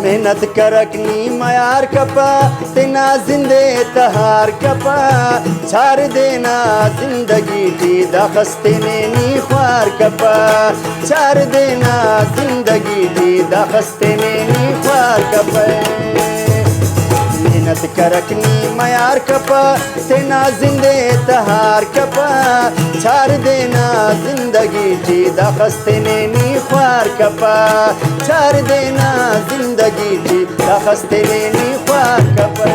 मेहनत करकनी मयार कपा तेना जिंदे तहार कपा छार देना जिंदगी टी दखस्ते नी ख्वार कपा छार देना जिंदगी टी दखस्ते नी ख्वार कपा मेहनत करकनी मयार कपा तेना जिंदे तहार कपा छार देना जिंदगी टी दखस्ते नी ख्वार कपा छार देना जिंदगी टी दखस्ते नी ख्वार कपा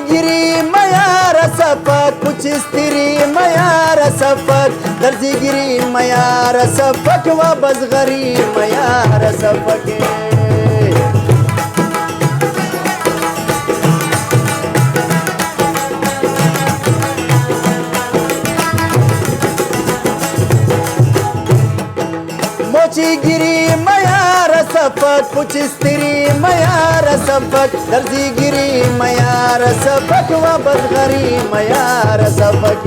गिरी मयार सफक कुछ स्त्री मयार सफक दर्जी गिरी मयार सफक व बजगरी मयार सफक मोची गिरी मयार सफक कुछ स्त्री मयार सफक दर्जी गिरी मयार सफक व बदगरी मयार सफक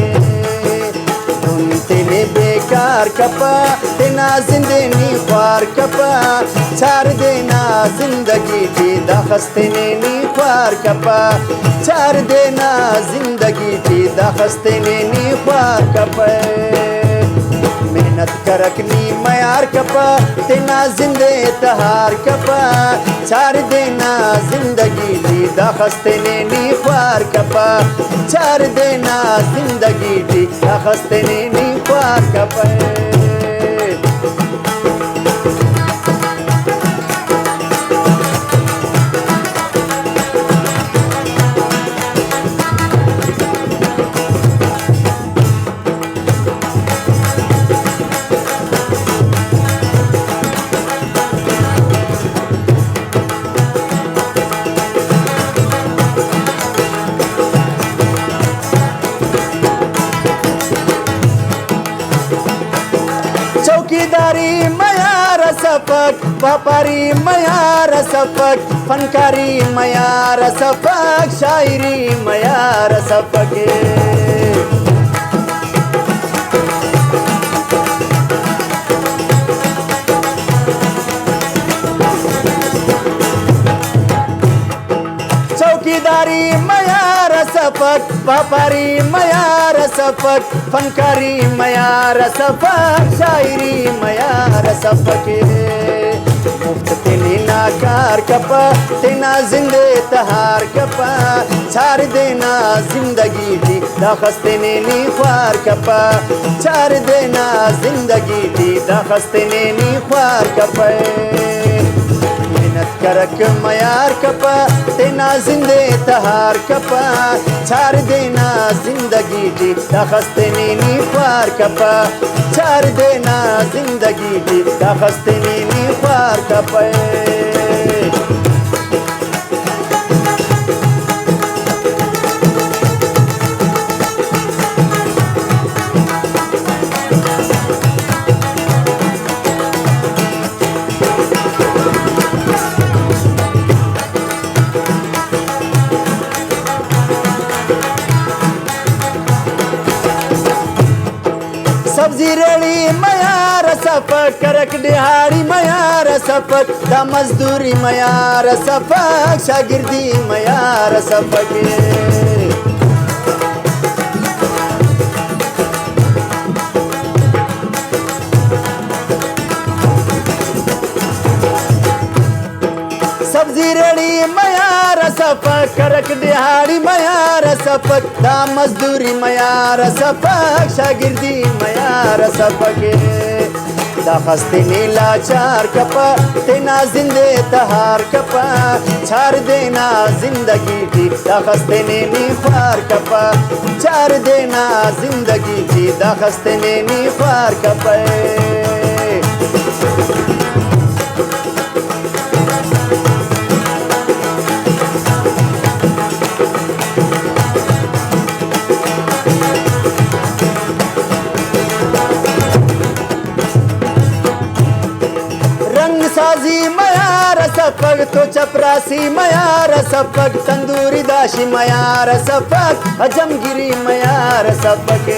तुम तेने बेकार कपा तेना जिंदे नी ख्वार कपा छार देना जिंदगी टी दखस्ते नी ख्वार कपा छार देना जिंदगी टी दखस्ते नी ख्वार कपा मेहनत करकनी मयार कपा तेना जिंदे तहार कपा छार देना जिंदगी टी दखस्ते नी ख्वार कपा छार देना जिंदगी टी दखस्ते नी ख्वार कपा चौकीदारी मयार सफक व्यापारी मयार सफक फनकारी मयार सफक शायरी मयार सफक चौकीदारी मयार सफक व्यापारी मयार सफक फनकारी मयार सफक शायरी मयार सफक मुफ्त तेने नाकार कपा तेना जिंदे तहार कपा छार देना जिंदगी टी दखस्ते नी ख्वार कपा छार देना जिंदगी टी दखस्ते नी ख्वार कपा मेहनत करक मयार कपा तेना जिंदे तहार कपा छार देना जिंदगी टी दखस्ते नी ख्वार कपा छार देना जिंदगी टी दखस्ते नी ख्वार कपा सब्जी रेड़ी मयार सफक करक दिहाड़ी मयार सफक दा मजदूरी मयार सफक शागिर्दी मयार सफक सब्जी रेड़ी मयार सफक करक दिहाड़ी मयार सफक दा मजदूरी मयार सफक शागिर्दी मयार सफक दखस्ते नीला चार कपा तेना जिंदे तहार कपा छार देना जिंदगी टी दखस्ते नी ख्वार कपा छार देना जिंदगी टी दखस्ते नी ख्वार कपा मयार सपक तो चपरासी मयार सपक तंदूरी दाशी मयार सपक हजमगिरी मयार सपक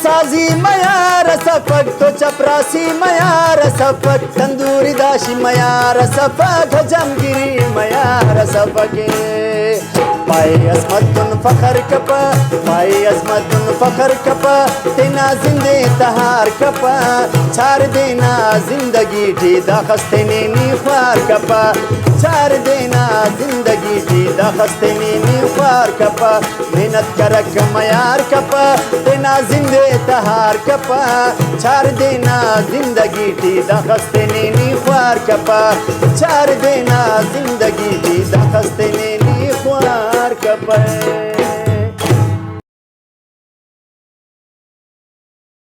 साजी मयार सपक तो चपरासी मयार सपक तंदूरी दाशी मयार सपक हजमगिरी मयार सपक पाए असमतुन फखर कपा पाए असमतुन फखर कपा तेना जिंदे तहार कपा छार देना जिंदगी ठी दाखस्ते नी ख्वार कपा छार देना जिंदगी ठी दाखस्ते नी ख्वार कपा मेहनत करक मयार कपा तेना जिंदे तहार कपा छार देना जिंदगी ठी दाखस्ते नी ख्वार कपा छार देना जिंदगी ठी दाखस्ते नी ख्वार कपा